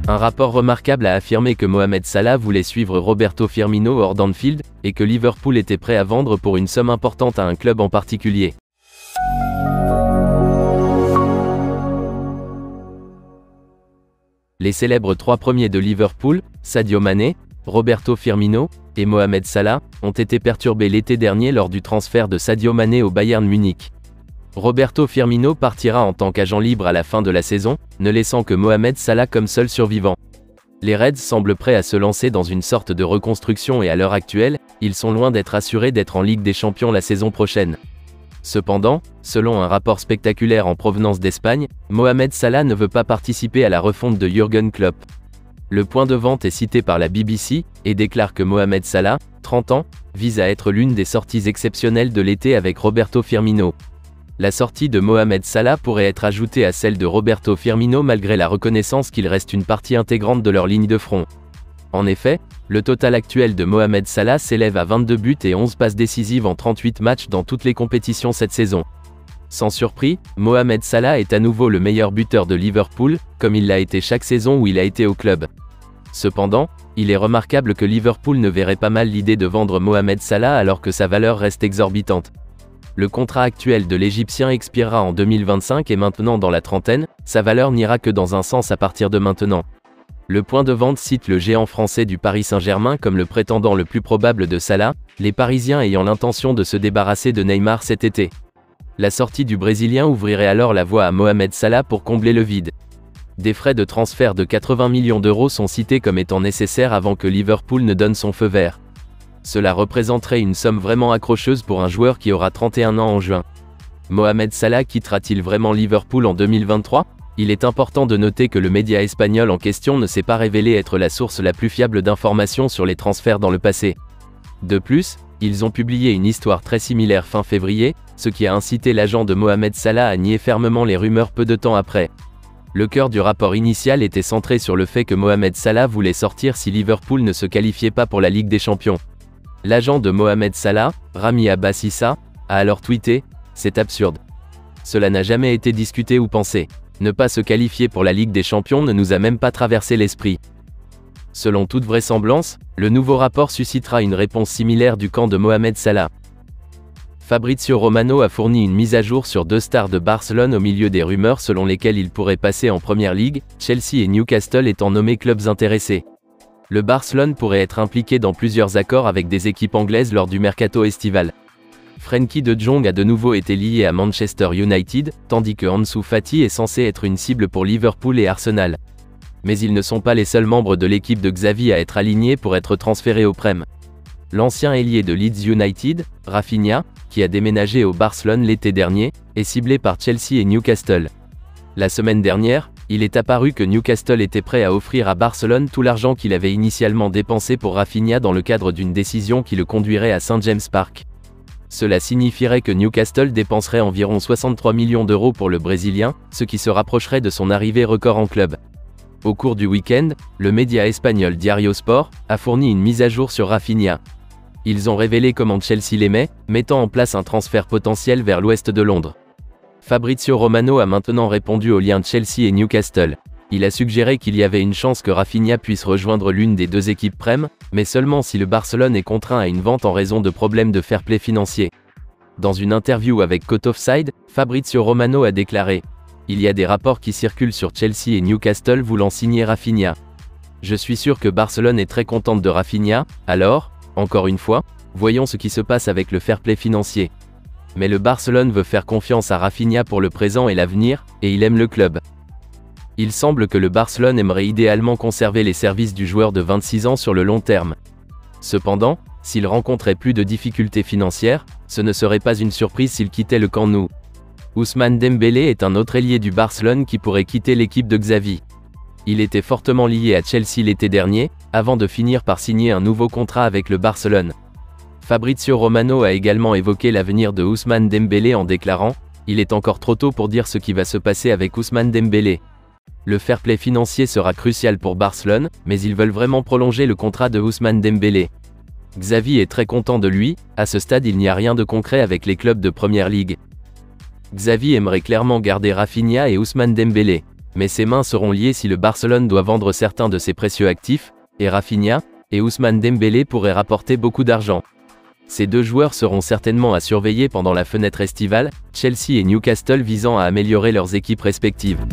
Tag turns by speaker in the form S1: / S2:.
S1: Un rapport remarquable a affirmé que Mohamed Salah voulait suivre Roberto Firmino hors d'Anfield, et que Liverpool était prêt à vendre pour une somme importante à un club en particulier. Les célèbres 3 premiers de Liverpool, Sadio Mané, Roberto Firmino et Mohamed Salah, ont été perturbés l'été dernier lors du transfert de Sadio Mané au Bayern Munich. Roberto Firmino partira en tant qu'agent libre à la fin de la saison, ne laissant que Mohamed Salah comme seul survivant. Les Reds semblent prêts à se lancer dans une sorte de reconstruction et à l'heure actuelle, ils sont loin d'être assurés d'être en Ligue des Champions la saison prochaine. Cependant, selon un rapport spectaculaire en provenance d'Espagne, Mohamed Salah ne veut pas participer à la refonte de Jürgen Klopp. Le point de vente est cité par la BBC, et déclare que Mohamed Salah, 30 ans, vise à être l'une des sorties exceptionnelles de l'été avec Roberto Firmino. La sortie de Mohamed Salah pourrait être ajoutée à celle de Roberto Firmino malgré la reconnaissance qu'il reste une partie intégrante de leur ligne de front. En effet, le total actuel de Mohamed Salah s'élève à 22 buts et 11 passes décisives en 38 matchs dans toutes les compétitions cette saison. Sans surprise, Mohamed Salah est à nouveau le meilleur buteur de Liverpool, comme il l'a été chaque saison où il a été au club. Cependant, il est remarquable que Liverpool ne verrait pas mal l'idée de vendre Mohamed Salah alors que sa valeur reste exorbitante. Le contrat actuel de l'Égyptien expirera en 2025 et maintenant dans la trentaine, sa valeur n'ira que dans un sens à partir de maintenant. Le point de vente cite le géant français du Paris Saint-Germain comme le prétendant le plus probable de Salah, les Parisiens ayant l'intention de se débarrasser de Neymar cet été. La sortie du Brésilien ouvrirait alors la voie à Mohamed Salah pour combler le vide. Des frais de transfert de 80 millions d'euros sont cités comme étant nécessaires avant que Liverpool ne donne son feu vert. Cela représenterait une somme vraiment accrocheuse pour un joueur qui aura 31 ans en juin. Mohamed Salah quittera-t-il vraiment Liverpool en 2023 ? Il est important de noter que le média espagnol en question ne s'est pas révélé être la source la plus fiable d'informations sur les transferts dans le passé. De plus, ils ont publié une histoire très similaire fin février, ce qui a incité l'agent de Mohamed Salah à nier fermement les rumeurs peu de temps après. Le cœur du rapport initial était centré sur le fait que Mohamed Salah voulait sortir si Liverpool ne se qualifiait pas pour la Ligue des Champions. L'agent de Mohamed Salah, Rami Abbas Issa, a alors tweeté « C'est absurde. Cela n'a jamais été discuté ou pensé. Ne pas se qualifier pour la Ligue des Champions ne nous a même pas traversé l'esprit. » Selon toute vraisemblance, le nouveau rapport suscitera une réponse similaire du camp de Mohamed Salah. Fabrizio Romano a fourni une mise à jour sur 2 stars de Barcelone au milieu des rumeurs selon lesquelles ils pourraient passer en Première Ligue, Chelsea et Newcastle étant nommés clubs intéressés. Le Barcelone pourrait être impliqué dans plusieurs accords avec des équipes anglaises lors du mercato estival. Frenkie de Jong a de nouveau été lié à Manchester United, tandis que Ansu Fati est censé être une cible pour Liverpool et Arsenal. Mais ils ne sont pas les seuls membres de l'équipe de Xavi à être alignés pour être transférés au Prem. L'ancien ailier de Leeds United, Rafinha, qui a déménagé au Barcelone l'été dernier, est ciblé par Chelsea et Newcastle. La semaine dernière, il est apparu que Newcastle était prêt à offrir à Barcelone tout l'argent qu'il avait initialement dépensé pour Rafinha dans le cadre d'une décision qui le conduirait à St James Park. Cela signifierait que Newcastle dépenserait environ 63 millions d'euros pour le Brésilien, ce qui se rapprocherait de son arrivée record en club. Au cours du week-end, le média espagnol Diario Sport a fourni une mise à jour sur Rafinha. Ils ont révélé comment Chelsea l'aimait, mettant en place un transfert potentiel vers l'ouest de Londres. Fabrizio Romano a maintenant répondu au lien Chelsea et Newcastle. Il a suggéré qu'il y avait une chance que Rafinha puisse rejoindre l'une des 2 équipes Prem, mais seulement si le Barcelone est contraint à une vente en raison de problèmes de fair play financier. Dans une interview avec Court Offside, Fabrizio Romano a déclaré « Il y a des rapports qui circulent sur Chelsea et Newcastle voulant signer Rafinha. Je suis sûr que Barcelone est très contente de Rafinha, alors, encore une fois, voyons ce qui se passe avec le fair play financier. Mais le Barcelone veut faire confiance à Rafinha pour le présent et l'avenir, et il aime le club. » Il semble que le Barcelone aimerait idéalement conserver les services du joueur de 26 ans sur le long terme. Cependant, s'il rencontrait plus de difficultés financières, ce ne serait pas une surprise s'il quittait le camp nou. Ousmane Dembélé est un autre ailier du Barcelone qui pourrait quitter l'équipe de Xavi. Il était fortement lié à Chelsea l'été dernier, avant de finir par signer un nouveau contrat avec le Barcelone. Fabrizio Romano a également évoqué l'avenir de Ousmane Dembélé en déclarant « Il est encore trop tôt pour dire ce qui va se passer avec Ousmane Dembélé. Le fair play financier sera crucial pour Barcelone, mais ils veulent vraiment prolonger le contrat de Ousmane Dembélé. Xavi est très content de lui, à ce stade il n'y a rien de concret avec les clubs de Première Ligue. Xavi aimerait clairement garder Rafinha et Ousmane Dembélé. mais ses mains seront liées si le Barcelone doit vendre certains de ses précieux actifs, et Rafinha et Ousmane Dembélé pourraient rapporter beaucoup d'argent. Ces deux joueurs seront certainement à surveiller pendant la fenêtre estivale, Chelsea et Newcastle visant à améliorer leurs équipes respectives.